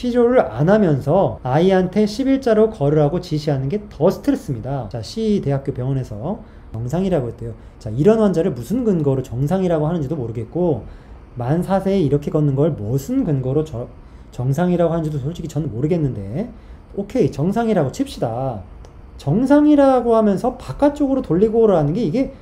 필요를 안 하면서 아이한테 11자로 걸으라고 지시하는 게 더 스트레스입니다. 자, C 대학교 병원에서 정상이라고 했대요. 자, 이런 환자를 무슨 근거로 정상이라고 하는지도 모르겠고, 만 4세에 이렇게 걷는 걸 무슨 근거로 정상이라고 하는지도 솔직히 저는 모르겠는데, 오케이, 정상이라고 칩시다. 정상이라고 하면서 바깥쪽으로 돌리고 오라는 게 이게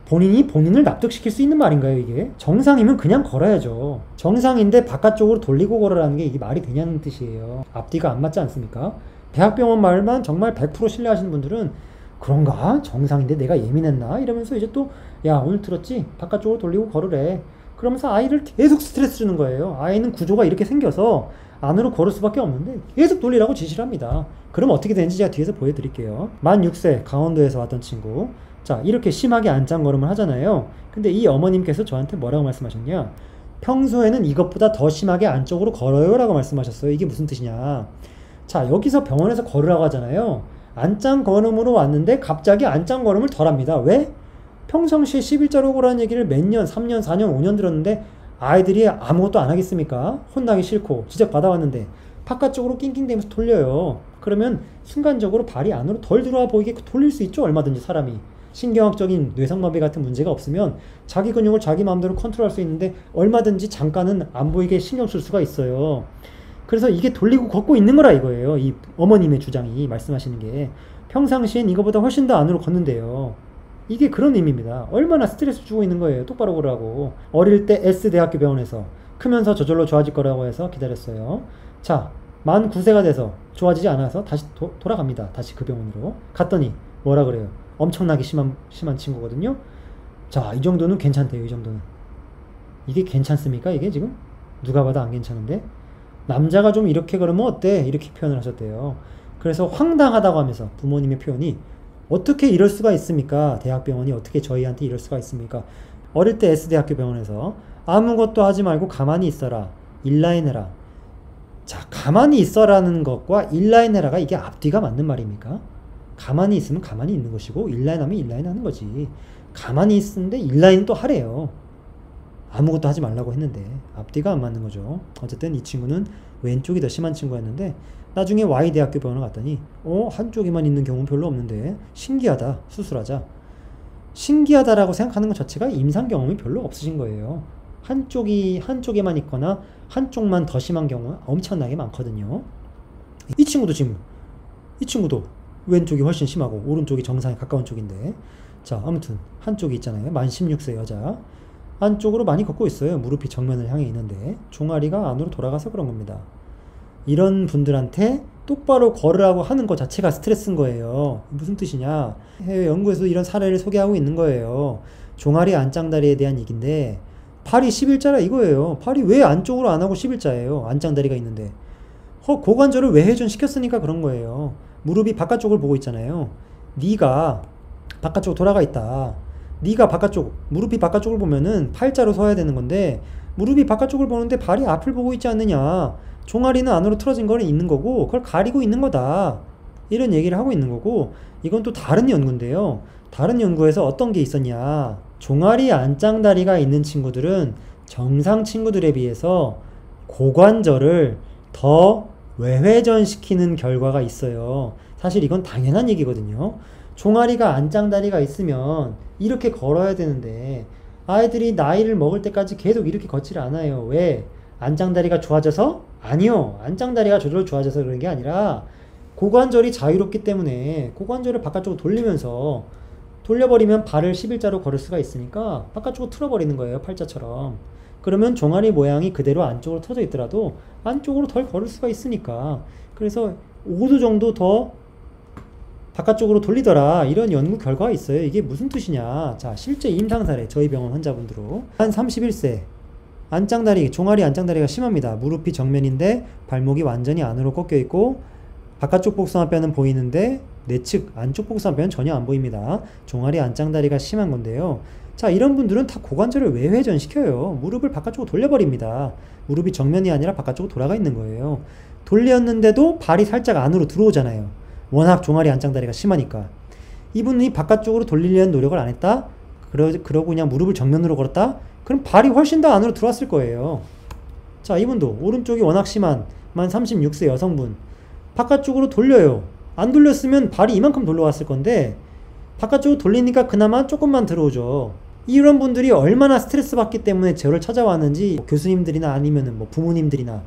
본인이 본인을 납득시킬 수 있는 말인가요, 이게? 정상이면 그냥 걸어야죠. 정상인데 바깥쪽으로 돌리고 걸으라는 게 이게 말이 되냐는 뜻이에요. 앞뒤가 안 맞지 않습니까? 대학병원 말만 정말 100% 신뢰하시는 분들은 그런가? 정상인데 내가 예민했나? 이러면서 이제 또, 야, 오늘 들었지? 바깥쪽으로 돌리고 걸으래. 그러면서 아이를 계속 스트레스 주는 거예요. 아이는 구조가 이렇게 생겨서 안으로 걸을 수밖에 없는데 계속 돌리라고 지시를 합니다. 그럼 어떻게 되는지 제가 뒤에서 보여드릴게요. 만 6세 강원도에서 왔던 친구. 자, 이렇게 심하게 안짱걸음을 하잖아요. 근데 이 어머님께서 저한테 뭐라고 말씀하셨냐? 평소에는 이것보다 더 심하게 안쪽으로 걸어요 라고 말씀하셨어요. 이게 무슨 뜻이냐? 자, 여기서 병원에서 걸으라고 하잖아요. 안짱걸음으로 왔는데 갑자기 안짱걸음을 덜 합니다. 왜? 평상시에 11자로 걸으라는 얘기를 몇 년, 3년, 4년, 5년 들었는데 아이들이 아무것도 안 하겠습니까? 혼나기 싫고 지적받아왔는데 바깥쪽으로 낑낑대면서 돌려요. 그러면 순간적으로 발이 안으로 덜 들어와 보이게 돌릴 수 있죠, 얼마든지 사람이. 신경학적인 뇌성마비 같은 문제가 없으면 자기 근육을 자기 마음대로 컨트롤할 수 있는데 얼마든지 잠깐은 안 보이게 신경 쓸 수가 있어요. 그래서 이게 돌리고 걷고 있는 거라 이거예요. 이 어머님의 주장이 말씀하시는 게 평상시엔 이거보다 훨씬 더 안으로 걷는데요. 이게 그런 의미입니다. 얼마나 스트레스 주고 있는 거예요. 똑바로 걸으라고. 어릴 때 S대학교 병원에서 크면서 저절로 좋아질 거라고 해서 기다렸어요. 자, 만 9세가 돼서 좋아지지 않아서 다시 돌아갑니다. 다시 그 병원으로 갔더니 뭐라 그래요? 엄청나게 심한 친구거든요. 자, 이 정도는 괜찮대요. 이 정도는. 이게 괜찮습니까? 이게 지금? 누가 봐도 안 괜찮은데? 남자가 좀 이렇게 걸으면 어때? 이렇게 표현을 하셨대요. 그래서 황당하다고 하면서 부모님의 표현이 어떻게 이럴 수가 있습니까? 대학병원이 어떻게 저희한테 이럴 수가 있습니까? 어릴 때 S대학교 병원에서 아무것도 하지 말고 가만히 있어라. 인라인 해라. 자, 가만히 있어라는 것과 인라인 해라가 이게 앞뒤가 맞는 말입니까? 가만히 있으면 가만히 있는 것이고 인라인 하면 인라인 하는 거지. 가만히 있는데 인라인 또 하래요. 아무것도 하지 말라고 했는데 앞뒤가 안 맞는 거죠. 어쨌든 이 친구는 왼쪽이 더 심한 친구였는데 나중에 Y대학교 병원을 갔더니 한쪽에만 있는 경우는 별로 없는데 신기하다. 수술하자. 신기하다라고 생각하는 것 자체가 임상 경험이 별로 없으신 거예요. 한쪽에만 있거나 한쪽만 더 심한 경우는 엄청나게 많거든요. 이 친구도 왼쪽이 훨씬 심하고 오른쪽이 정상에 가까운 쪽인데, 자, 아무튼 한쪽이 있잖아요. 만 16세 여자. 안쪽으로 많이 걷고 있어요. 무릎이 정면을 향해 있는데 종아리가 안으로 돌아가서 그런 겁니다. 이런 분들한테 똑바로 걸으라고 하는 것 자체가 스트레스인 거예요. 무슨 뜻이냐? 해외 연구에서 이런 사례를 소개하고 있는 거예요. 종아리 안짱다리에 대한 얘기인데 팔이 11자라 이거예요. 팔이 왜 안쪽으로 안 하고 11자예요? 안짱다리가 있는데. 고관절을 왜 회전시켰으니까 그런 거예요. 무릎이 바깥쪽을 보고 있잖아요. 네가 바깥쪽으로 돌아가 있다. 네가 무릎이 바깥쪽을 보면은 팔자로 서야 되는 건데 무릎이 바깥쪽을 보는데 발이 앞을 보고 있지 않느냐. 종아리는 안으로 틀어진 거는 있는 거고 그걸 가리고 있는 거다. 이런 얘기를 하고 있는 거고, 이건 또 다른 연구인데요. 다른 연구에서 어떤 게 있었냐. 종아리 안짱다리가 있는 친구들은 정상 친구들에 비해서 고관절을 더 외회전시키는 결과가 있어요. 사실 이건 당연한 얘기거든요. 종아리가 안짱다리가 있으면 이렇게 걸어야 되는데 아이들이 나이를 먹을 때까지 계속 이렇게 걷지를 않아요. 왜? 안짱다리가 좋아져서? 아니요. 안짱다리가 저절로 좋아져서 그런 게 아니라 고관절이 자유롭기 때문에 고관절을 바깥쪽으로 돌리면서 돌려버리면 발을 11자로 걸을 수가 있으니까 바깥쪽으로 틀어버리는 거예요. 팔자처럼. 그러면 종아리 모양이 그대로 안쪽으로 터져 있더라도 안쪽으로 덜 걸을 수가 있으니까. 그래서 5도 정도 더 바깥쪽으로 돌리더라. 이런 연구 결과가 있어요. 이게 무슨 뜻이냐. 자, 실제 임상 사례 저희 병원 환자분들로 한 31세 안짱다리, 종아리 안짱다리가 심합니다. 무릎이 정면인데 발목이 완전히 안으로 꺾여 있고 바깥쪽 복숭아뼈는 보이는데 내측 안쪽 복숭아뼈는 전혀 안 보입니다. 종아리 안짱다리가 심한 건데요. 자, 이런 분들은 다 고관절을 외회전시켜요. 무릎을 바깥쪽으로 돌려버립니다. 무릎이 정면이 아니라 바깥쪽으로 돌아가 있는 거예요. 돌렸는데도 발이 살짝 안으로 들어오잖아요. 워낙 종아리 안짱다리가 심하니까. 이분이 바깥쪽으로 돌리려는 노력을 안 했다? 그러고 그냥 무릎을 정면으로 걸었다? 그럼 발이 훨씬 더 안으로 들어왔을 거예요. 자, 이분도 오른쪽이 워낙 심한 만 36세 여성분. 바깥쪽으로 돌려요. 안 돌렸으면 발이 이만큼 돌아갔을 건데 바깥쪽으로 돌리니까 그나마 조금만 들어오죠. 이런 분들이 얼마나 스트레스 받기 때문에 저를 찾아왔는지 교수님들이나 아니면 뭐 부모님들이나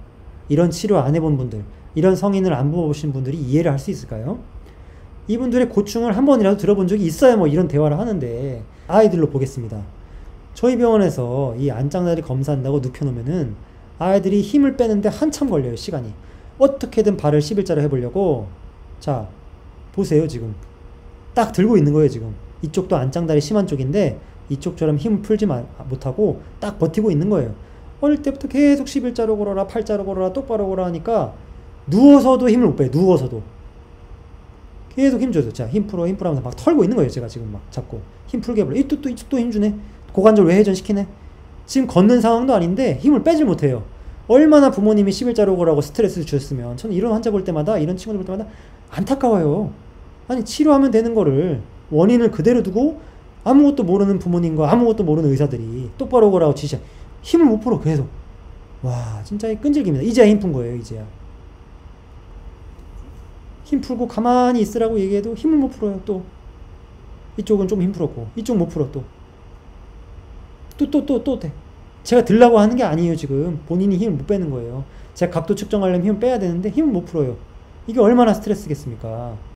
이런 치료 안 해본 분들, 이런 성인을 안 보신 분들이 이해를 할 수 있을까요? 이분들의 고충을 한 번이라도 들어본 적이 있어야 뭐 이런 대화를 하는데, 아이들로 보겠습니다. 저희 병원에서 이 안짱다리 검사한다고 눕혀놓으면은 아이들이 힘을 빼는데 한참 걸려요, 시간이. 어떻게든 발을 11자로 해보려고. 자, 보세요, 지금. 딱 들고 있는 거예요, 지금. 이쪽도 안짱다리 심한 쪽인데 이쪽처럼 힘을 풀지 못하고 딱 버티고 있는 거예요. 어릴 때부터 계속 11자로 걸어라, 8자로 걸어라, 똑바로 걸어라 하니까 누워서도 힘을 못 빼요, 누워서도. 계속 힘 줘서, 자, 힘 풀어, 힘 풀어 하면서 막 털고 있는 거예요, 제가 지금 막 잡고. 힘 풀게 해버려. 이쪽도 힘 주네. 고관절 외회전시키네. 지금 걷는 상황도 아닌데 힘을 빼질 못해요. 얼마나 부모님이 11자로 걸라고 스트레스를 주셨으면. 저는 이런 환자 볼 때마다, 이런 친구들 볼 때마다 안타까워요. 아니, 치료하면 되는 거를 원인을 그대로 두고 아무것도 모르는 부모님과 아무것도 모르는 의사들이 똑바로 걸라고 지시해. 힘을 못 풀어, 계속. 와, 진짜 끈질깁니다. 이제야 힘 푼 거예요, 이제야. 힘 풀고 가만히 있으라고 얘기해도 힘을 못 풀어요, 또. 이쪽은 좀 힘 풀었고, 이쪽 못 풀어, 또. 또 돼. 제가 들라고 하는 게 아니에요, 지금. 본인이 힘을 못 빼는 거예요. 제가 각도 측정하려면 힘을 빼야 되는데 힘을 못 풀어요. 이게 얼마나 스트레스겠습니까?